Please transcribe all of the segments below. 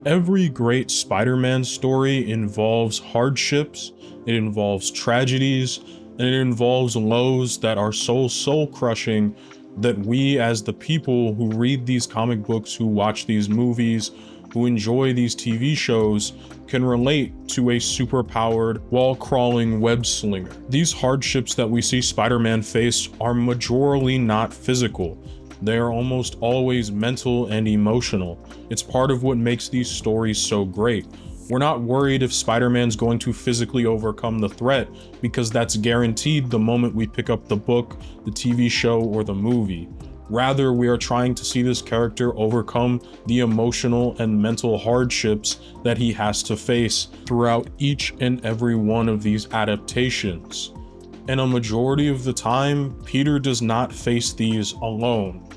Every great Spider-Man story involves hardships, it involves tragedies, and it involves lows that are so soul-crushing that we as the people who read these comic books, who watch these movies, who enjoy these TV shows, can relate to a superpowered, wall-crawling web-slinger. These hardships that we see Spider-Man face are majorly not physical. They are almost always mental and emotional. It's part of what makes these stories so great. We're not worried if Spider-Man's going to physically overcome the threat, because that's guaranteed the moment we pick up the book, the TV show, or the movie. Rather, we are trying to see this character overcome the emotional and mental hardships that he has to face throughout each and every one of these adaptations. And a majority of the time, Peter does not face these alone.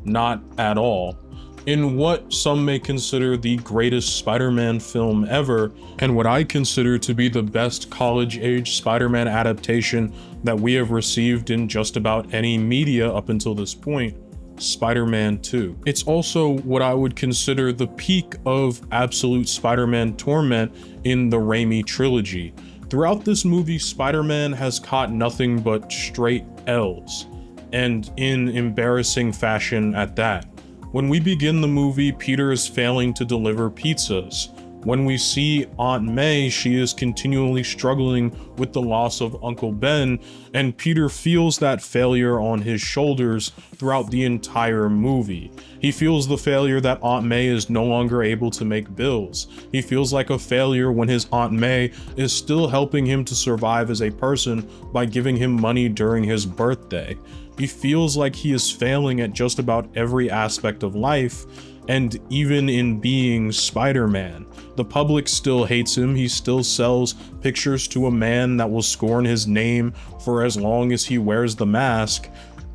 Not at all. In what some may consider the greatest Spider-Man film ever, and what I consider to be the best college-age Spider-Man adaptation that we have received in just about any media up until this point, Spider-Man 2. It's also what I would consider the peak of absolute Spider-Man torment in the Raimi trilogy. Throughout this movie, Spider-Man has caught nothing but straight L's, and in embarrassing fashion at that. When we begin the movie, Peter is failing to deliver pizzas. When we see Aunt May, she is continually struggling with the loss of Uncle Ben, and Peter feels that failure on his shoulders throughout the entire movie. He feels the failure that Aunt May is no longer able to make bills. He feels like a failure when his Aunt May is still helping him to survive as a person by giving him money during his birthday. He feels like he is failing at just about every aspect of life, and even in being Spider-Man. The public still hates him. He still sells pictures to a man that will scorn his name for as long as he wears the mask,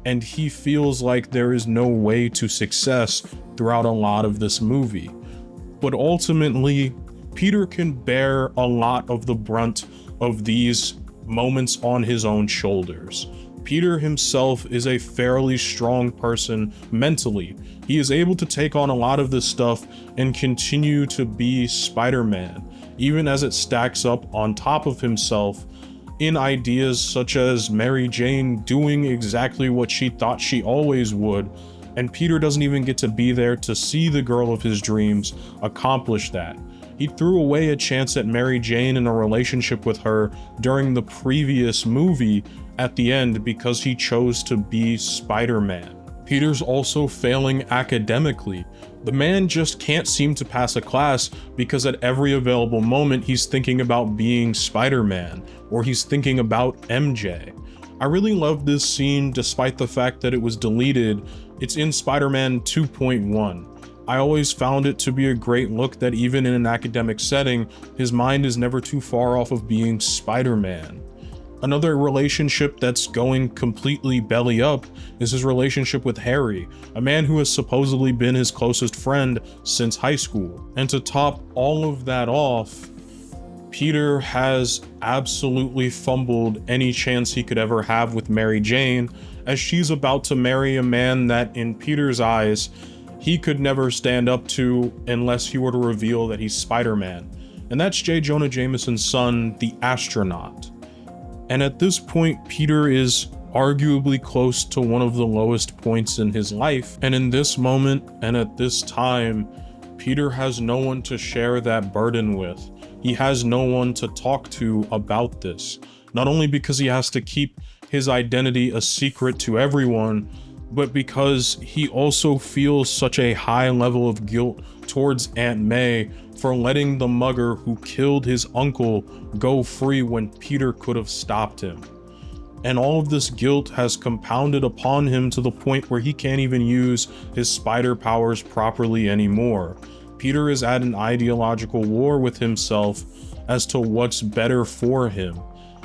and he feels like there is no way to success throughout a lot of this movie. But ultimately, Peter can bear a lot of the brunt of these moments on his own shoulders. Peter himself is a fairly strong person mentally. He is able to take on a lot of this stuff and continue to be Spider-Man, even as it stacks up on top of himself in ideas such as Mary Jane doing exactly what she thought she always would, and Peter doesn't even get to be there to see the girl of his dreams accomplish that. He threw away a chance at Mary Jane and a relationship with her during the previous movie at the end because he chose to be Spider-Man. Peter's also failing academically. The man just can't seem to pass a class because at every available moment he's thinking about being Spider-Man, or he's thinking about MJ. I really love this scene despite the fact that it was deleted. It's in Spider-Man 2.1. I always found it to be a great look that even in an academic setting, his mind is never too far off of being Spider-Man. Another relationship that's going completely belly up is his relationship with Harry, a man who has supposedly been his closest friend since high school. And to top all of that off, Peter has absolutely fumbled any chance he could ever have with Mary Jane, as she's about to marry a man that, in Peter's eyes, he could never stand up to unless he were to reveal that he's Spider-Man. And that's J. Jonah Jameson's son, the astronaut. And at this point, Peter is arguably close to one of the lowest points in his life. And in this moment, and at this time, Peter has no one to share that burden with. He has no one to talk to about this. Not only because he has to keep his identity a secret to everyone, but because he also feels such a high level of guilt towards Aunt May for letting the mugger who killed his uncle go free when Peter could have stopped him. And all of this guilt has compounded upon him to the point where he can't even use his spider powers properly anymore. Peter is at an ideological war with himself as to what's better for him.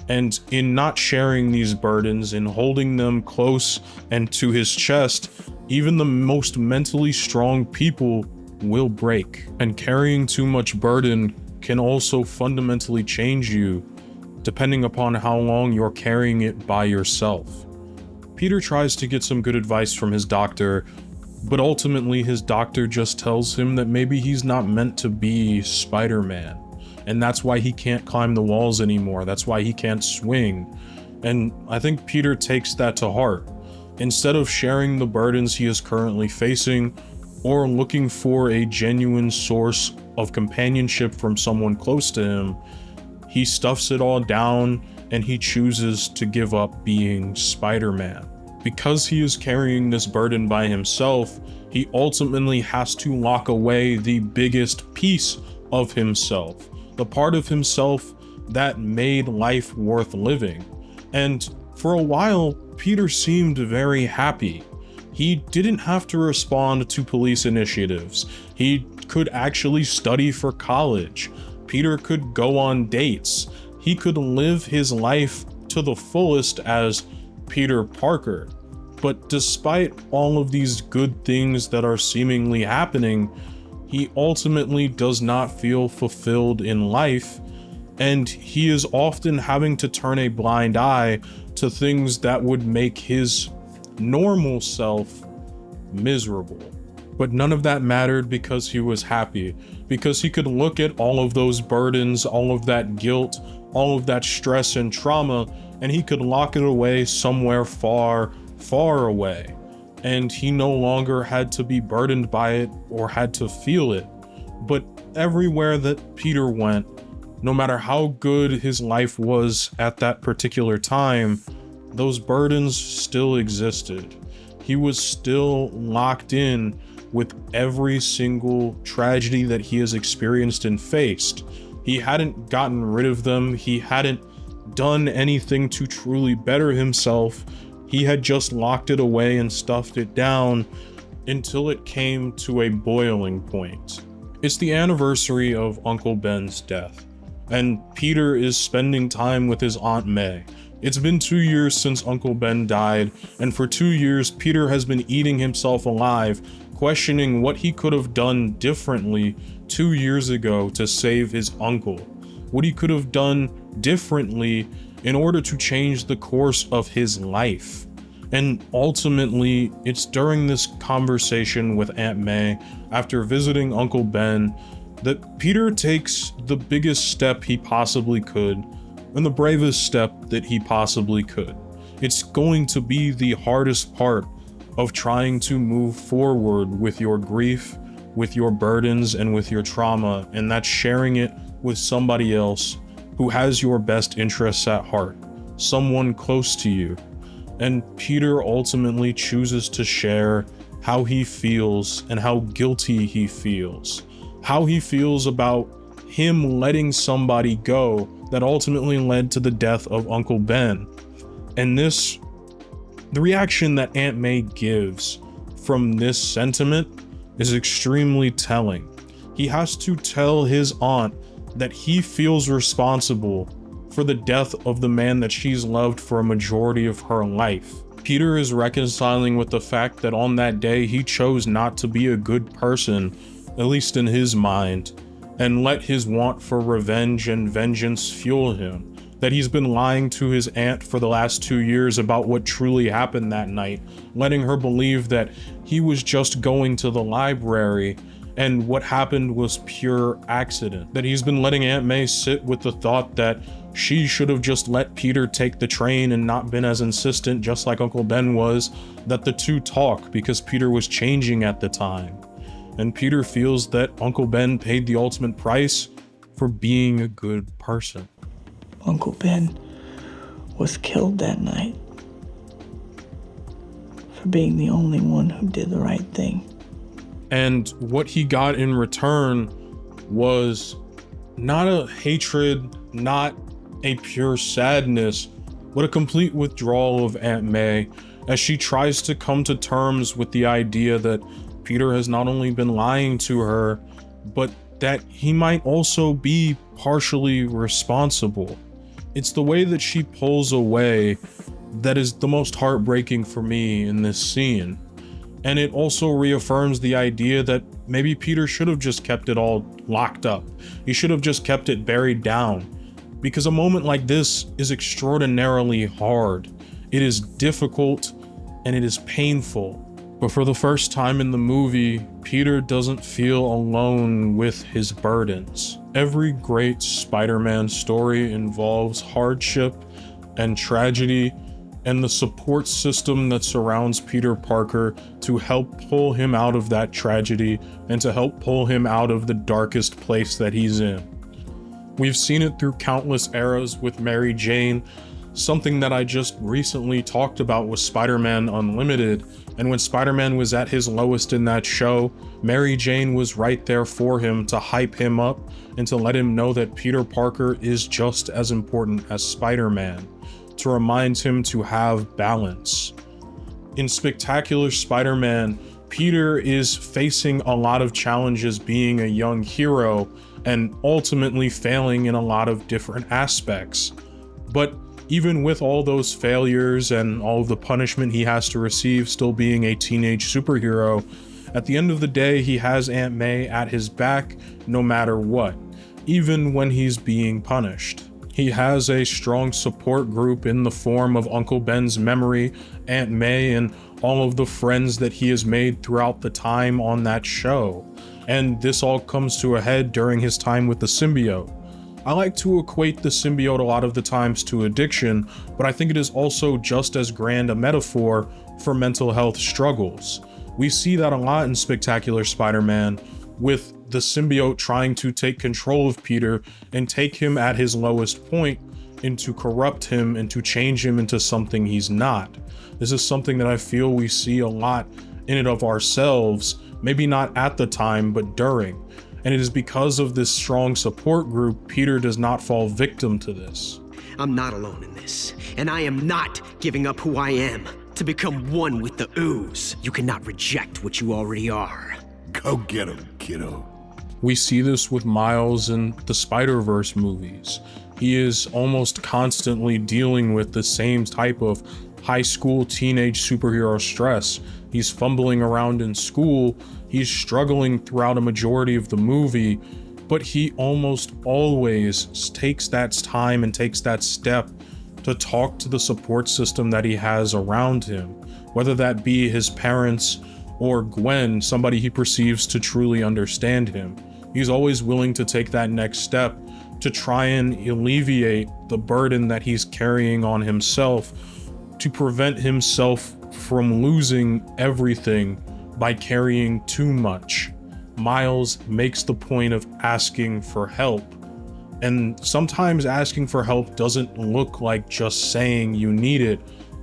And in not sharing these burdens, in holding them close and to his chest, even the most mentally strong people will break. And carrying too much burden can also fundamentally change you, depending upon how long you're carrying it by yourself. Peter tries to get some good advice from his doctor, But ultimately, his doctor just tells him that maybe he's not meant to be Spider-Man. And that's why he can't climb the walls anymore. That's why he can't swing. And I think Peter takes that to heart. Instead of sharing the burdens he is currently facing, or looking for a genuine source of companionship from someone close to him, he stuffs it all down and he chooses to give up being Spider-Man. Because he is carrying this burden by himself, he ultimately has to lock away the biggest piece of himself, the part of himself that made life worth living. And for a while, Peter seemed very happy. He didn't have to respond to police initiatives. He could actually study for college. Peter could go on dates. He could live his life to the fullest as Peter Parker. But despite all of these good things that are seemingly happening, he ultimately does not feel fulfilled in life, and he is often having to turn a blind eye to things that would make his normal self miserable. But none of that mattered because he was happy, because he could look at all of those burdens, all of that guilt, all of that stress and trauma, and he could lock it away somewhere far, far away. And he no longer had to be burdened by it or had to feel it. But everywhere that Peter went, no matter how good his life was at that particular time, those burdens still existed. He was still locked in with every single tragedy that he has experienced and faced. He hadn't gotten rid of them. He hadn't done anything to truly better himself. He had just locked it away and stuffed it down until it came to a boiling point. It's the anniversary of Uncle Ben's death, and Peter is spending time with his Aunt May. It's been 2 years since Uncle Ben died, and for 2 years, Peter has been eating himself alive, questioning what he could have done differently 2 years ago to save his uncle, what he could have done differently in order to change the course of his life. And ultimately, it's during this conversation with Aunt May, after visiting Uncle Ben, that Peter takes the biggest step he possibly could, and the bravest step that he possibly could. It's going to be the hardest part of trying to move forward with your grief, with your burdens, and with your trauma, and that's sharing it with somebody else who has your best interests at heart, someone close to you. And Peter ultimately chooses to share how he feels and how guilty he feels, how he feels about him letting somebody go that ultimately led to the death of Uncle Ben. And the reaction that Aunt May gives from this sentiment is extremely telling. He has to tell his aunt that he feels responsible for the death of the man that she's loved for a majority of her life. Peter is reconciling with the fact that on that day he chose not to be a good person, at least in his mind, and let his want for revenge and vengeance fuel him. That he's been lying to his aunt for the last 2 years about what truly happened that night, letting her believe that he was just going to the library and what happened was pure accident. That he's been letting Aunt May sit with the thought that she should have just let Peter take the train and not been as insistent, just like Uncle Ben was, that the two talk because Peter was changing at the time. And Peter feels that Uncle Ben paid the ultimate price for being a good person. Uncle Ben was killed that night for being the only one who did the right thing. And what he got in return was not a hatred, not a pure sadness, but a complete withdrawal of Aunt May as she tries to come to terms with the idea that Peter has not only been lying to her, but that he might also be partially responsible. It's the way that she pulls away that is the most heartbreaking for me in this scene. And it also reaffirms the idea that maybe Peter should have just kept it all locked up. He should have just kept it buried down. Because a moment like this is extraordinarily hard. It is difficult and it is painful. But for the first time in the movie, Peter doesn't feel alone with his burdens. Every great Spider-Man story involves hardship and tragedy, and the support system that surrounds Peter Parker to help pull him out of that tragedy and to help pull him out of the darkest place that he's in. We've seen it through countless eras with Mary Jane. Something that I just recently talked about was Spider-Man Unlimited, and when Spider-Man was at his lowest in that show, Mary Jane was right there for him to hype him up and to let him know that Peter Parker is just as important as Spider-Man, to remind him to have balance. In Spectacular Spider-Man, Peter is facing a lot of challenges being a young hero and ultimately failing in a lot of different aspects. But even with all those failures and all of the punishment he has to receive still being a teenage superhero, at the end of the day, he has Aunt May at his back no matter what, even when he's being punished. He has a strong support group in the form of Uncle Ben's memory, Aunt May, and all of the friends that he has made throughout the time on that show. And this all comes to a head during his time with the symbiote. I like to equate the symbiote a lot of the times to addiction, but I think it is also just as grand a metaphor for mental health struggles. We see that a lot in Spectacular Spider-Man, with the symbiote trying to take control of Peter and take him at his lowest point and to corrupt him and to change him into something he's not. This is something that I feel we see a lot in and of ourselves, maybe not at the time, but during. And it is because of this strong support group, Peter does not fall victim to this. I'm not alone in this, and I am not giving up who I am to become one with the ooze. You cannot reject what you already are. Go get him, kiddo. We see this with Miles in the Spider-Verse movies. He is almost constantly dealing with the same type of high school teenage superhero stress. He's fumbling around in school, he's struggling throughout a majority of the movie, but he almost always takes that time and takes that step to talk to the support system that he has around him, whether that be his parents or Gwen, somebody he perceives to truly understand him. He's always willing to take that next step to try and alleviate the burden that he's carrying on himself, to prevent himself from losing everything by carrying too much. Miles makes the point of asking for help, and sometimes asking for help doesn't look like just saying you need it,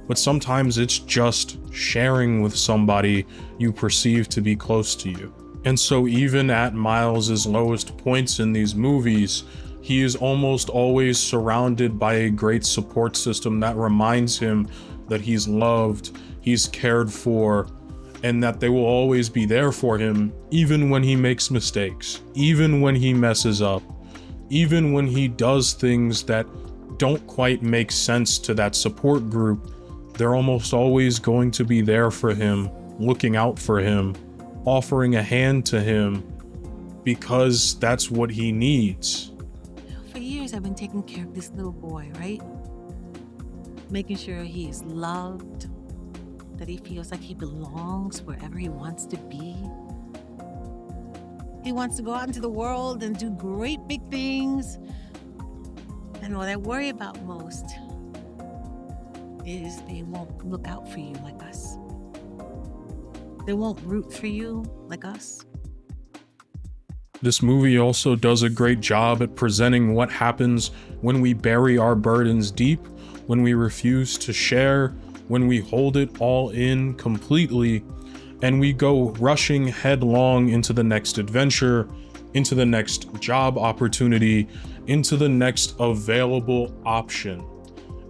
but sometimes it's just sharing with somebody you perceive to be close to you. And so even at Miles's lowest points in these movies, he is almost always surrounded by a great support system that reminds him that he's loved, he's cared for, and that they will always be there for him, even when he makes mistakes, even when he messes up, even when he does things that don't quite make sense to that support group. They're almost always going to be there for him, looking out for him, offering a hand to him, because that's what he needs. For years, I've been taking care of this little boy, right? Making sure he is loved, that he feels like he belongs wherever he wants to be. He wants to go out into the world and do great big things. And what I worry about most is they won't look out for you like us. They won't root for you like us. This movie also does a great job at presenting what happens when we bury our burdens deep, when we refuse to share, when we hold it all in completely, and we go rushing headlong into the next adventure, into the next job opportunity, into the next available option.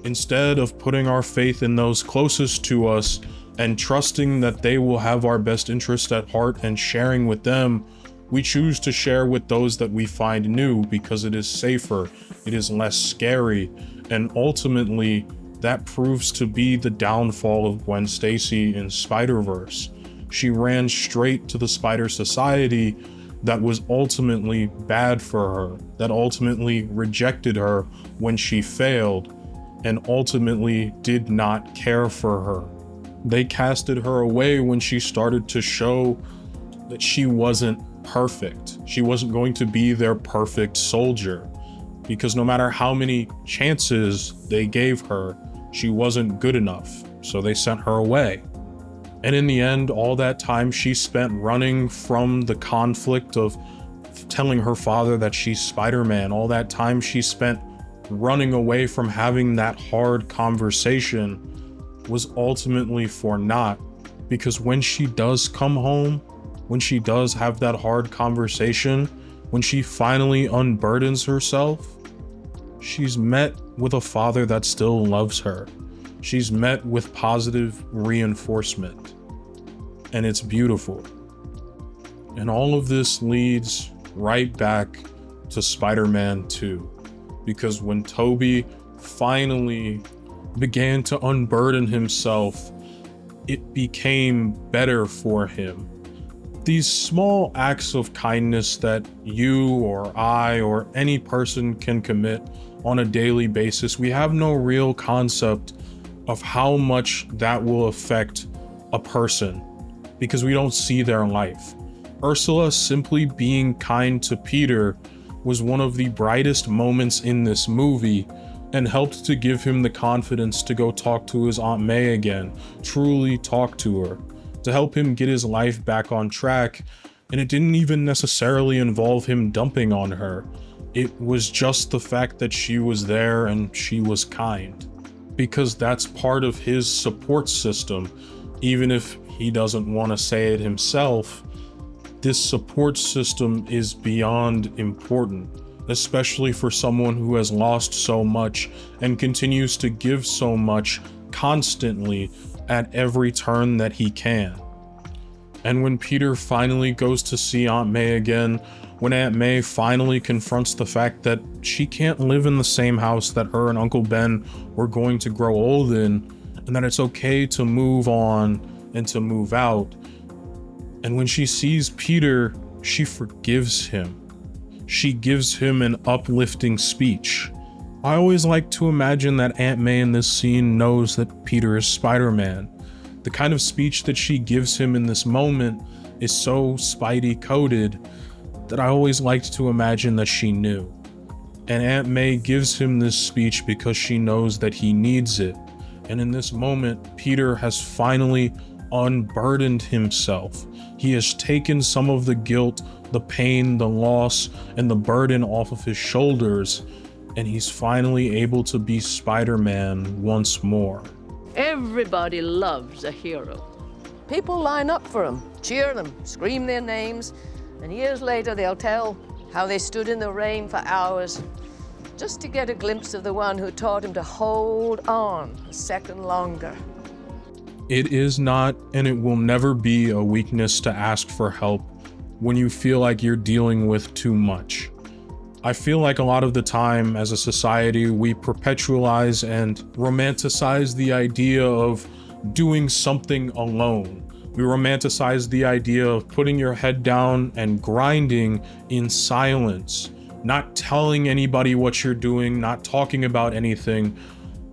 Instead of putting our faith in those closest to us and trusting that they will have our best interest at heart and sharing with them, we choose to share with those that we find new because it is safer, it is less scary, and ultimately that proves to be the downfall of Gwen Stacy in Spider-Verse. She ran straight to the Spider Society that was ultimately bad for her, that ultimately rejected her when she failed, and ultimately did not care for her. They casted her away when she started to show that she wasn't perfect. She wasn't going to be their perfect soldier, because no matter how many chances they gave her, she wasn't good enough. So they sent her away. And in the end, all that time she spent running from the conflict of telling her father that she's Spider-Man, all that time she spent running away from having that hard conversation was ultimately for naught. Because when she does come home, when she does have that hard conversation, when she finally unburdens herself, she's met with a father that still loves her. She's met with positive reinforcement. And it's beautiful. And all of this leads right back to Spider-Man 2. Because when Tobey finally began to unburden himself, it became better for him. These small acts of kindness that you or I or any person can commit on a daily basis, we have no real concept of how much that will affect a person because we don't see their life. Ursula simply being kind to Peter was one of the brightest moments in this movie and helped to give him the confidence to go talk to his Aunt May again, truly talk to her, to help him get his life back on track. And it didn't even necessarily involve him dumping on her. It was just the fact that she was there and she was kind. Because that's part of his support system. Even if he doesn't want to say it himself, this support system is beyond important, especially for someone who has lost so much and continues to give so much constantly at every turn that he can. And when Peter finally goes to see Aunt May again, when Aunt May finally confronts the fact that she can't live in the same house that her and Uncle Ben were going to grow old in, and that it's okay to move on and to move out. And when she sees Peter, she forgives him. She gives him an uplifting speech. I always like to imagine that Aunt May in this scene knows that Peter is Spider-Man. The kind of speech that she gives him in this moment is so Spidey coded that I always liked to imagine that she knew. And Aunt May gives him this speech because she knows that he needs it. And in this moment, Peter has finally unburdened himself. He has taken some of the guilt, the pain, the loss, and the burden off of his shoulders, and he's finally able to be Spider-Man once more. Everybody loves a hero. People line up for them, cheer them, scream their names, and years later they'll tell how they stood in the rain for hours just to get a glimpse of the one who taught him to hold on a second longer. It is not, and it will never be, a weakness to ask for help when you feel like you're dealing with too much. I feel like a lot of the time as a society, we perpetualize and romanticize the idea of doing something alone. We romanticize the idea of putting your head down and grinding in silence, not telling anybody what you're doing, not talking about anything,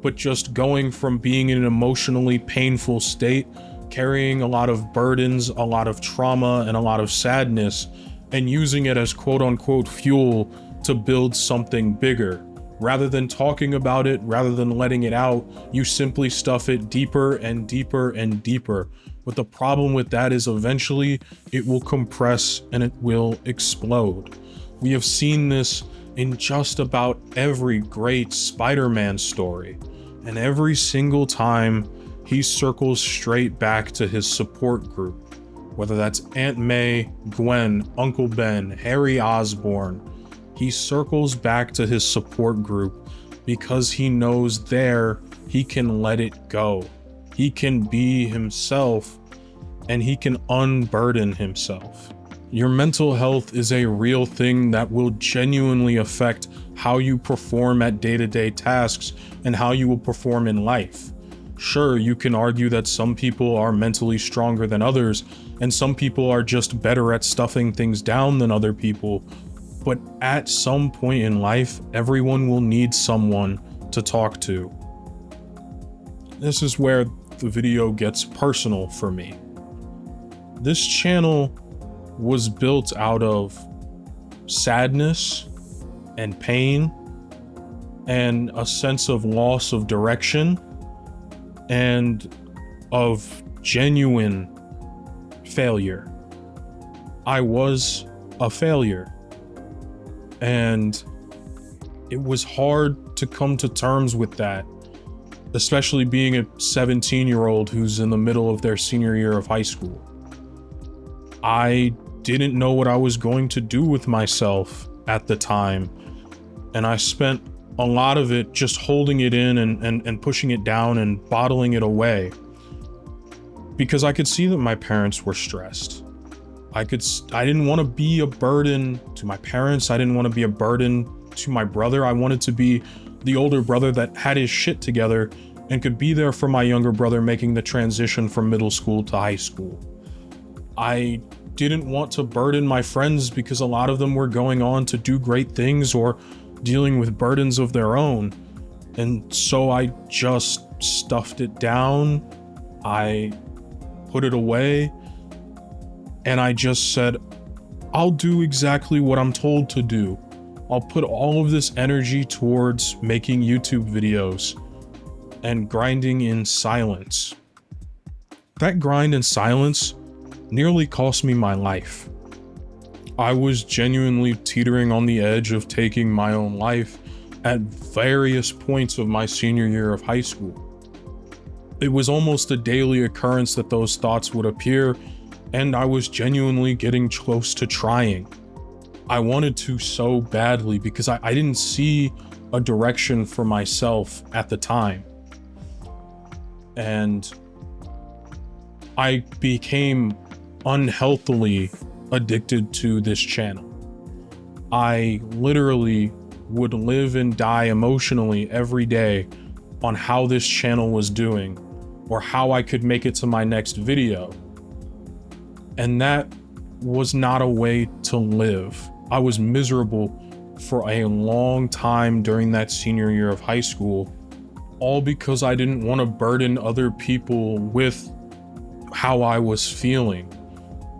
but just going from being in an emotionally painful state, carrying a lot of burdens, a lot of trauma, and a lot of sadness, and using it as quote-unquote fuel to build something bigger. Rather than talking about it, rather than letting it out, you simply stuff it deeper and deeper and deeper. But the problem with that is eventually it will compress and it will explode. We have seen this in just about every great Spider-Man story. And every single time, he circles straight back to his support group. Whether that's Aunt May, Gwen, Uncle Ben, Harry Osborn, he circles back to his support group because he knows there he can let it go. He can be himself and he can unburden himself. Your mental health is a real thing that will genuinely affect how you perform at day-to-day tasks and how you will perform in life. Sure, you can argue that some people are mentally stronger than others, and some people are just better at stuffing things down than other people, but at some point in life, everyone will need someone to talk to. This is where the video gets personal for me. This channel was built out of sadness and pain and a sense of loss of direction and of genuine failure. I was a failure, and it was hard to come to terms with that, especially being a 17-year-old who's in the middle of their senior year of high school. I didn't know what I was going to do with myself at the time, and I spent a lot of it just holding it in and pushing it down and bottling it away, because I could see that my parents were stressed. I didn't want to be a burden to my parents. I didn't want to be a burden to my brother. I wanted to be the older brother that had his shit together and could be there for my younger brother making the transition from middle school to high school. I didn't want to burden my friends because a lot of them were going on to do great things or dealing with burdens of their own. And so I just stuffed it down. I put it away. And I just said, I'll do exactly what I'm told to do. I'll put all of this energy towards making YouTube videos and grinding in silence. That grind in silence nearly cost me my life. I was genuinely teetering on the edge of taking my own life at various points of my senior year of high school. It was almost a daily occurrence that those thoughts would appear, and I was genuinely getting close to trying. I wanted to so badly because I didn't see a direction for myself at the time. And I became unhealthily addicted to this channel. I literally would live and die emotionally every day on how this channel was doing or how I could make it to my next video. And that was not a way to live. I was miserable for a long time during that senior year of high school, all because I didn't want to burden other people with how I was feeling,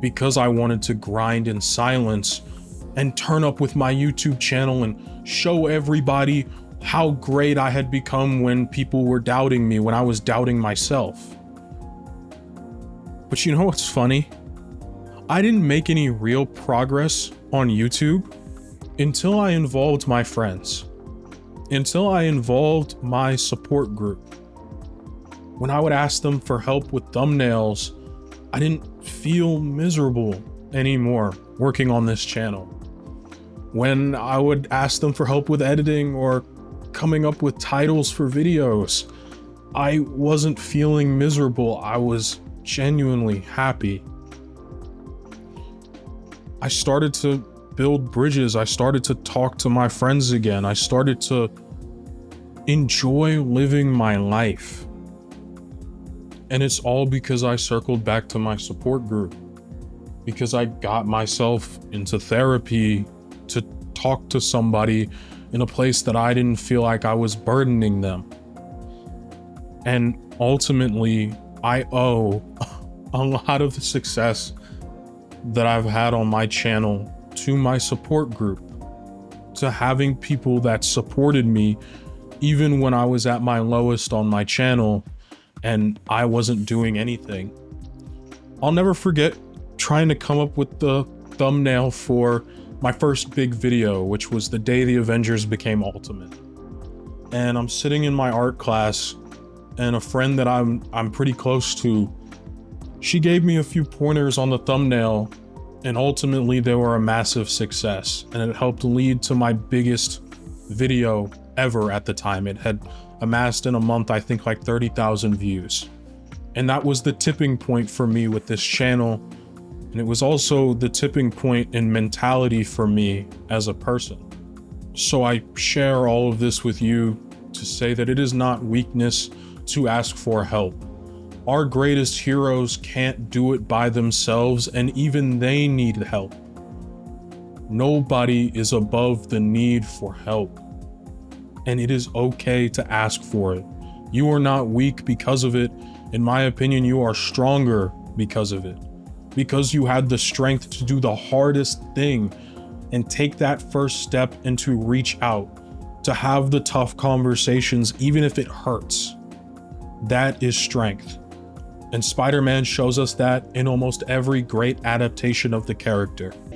because I wanted to grind in silence and turn up with my YouTube channel and show everybody how great I had become when people were doubting me, when I was doubting myself. But you know what's funny? I didn't make any real progress on YouTube until I involved my friends, until I involved my support group. When I would ask them for help with thumbnails, I didn't feel miserable anymore working on this channel. When I would ask them for help with editing or coming up with titles for videos, I wasn't feeling miserable. I was genuinely happy. I started to build bridges. I started to talk to my friends again. I started to enjoy living my life. And it's all because I circled back to my support group, because I got myself into therapy to talk to somebody in a place that I didn't feel like I was burdening them. And ultimately, I owe a lot of the success that I've had on my channel to my support group, to having people that supported me even when I was at my lowest on my channel and I wasn't doing anything. I'll never forget trying to come up with the thumbnail for my first big video, which was the day the Avengers became ultimate. And I'm sitting in my art class, and a friend that I'm pretty close to, she gave me a few pointers on the thumbnail, and ultimately they were a massive success, and it helped lead to my biggest video ever at the time. It had amassed in a month, I think, like 30,000 views. And that was the tipping point for me with this channel. And it was also the tipping point in mentality for me as a person. So I share all of this with you to say that it is not weakness to ask for help. Our greatest heroes can't do it by themselves, and even they need help. Nobody is above the need for help, and it is okay to ask for it. You are not weak because of it, In my opinion, you are stronger because of it. Because you had the strength to do the hardest thing and take that first step and to reach out, to have the tough conversations, even if it hurts. That is strength. And Spider-Man shows us that in almost every great adaptation of the character.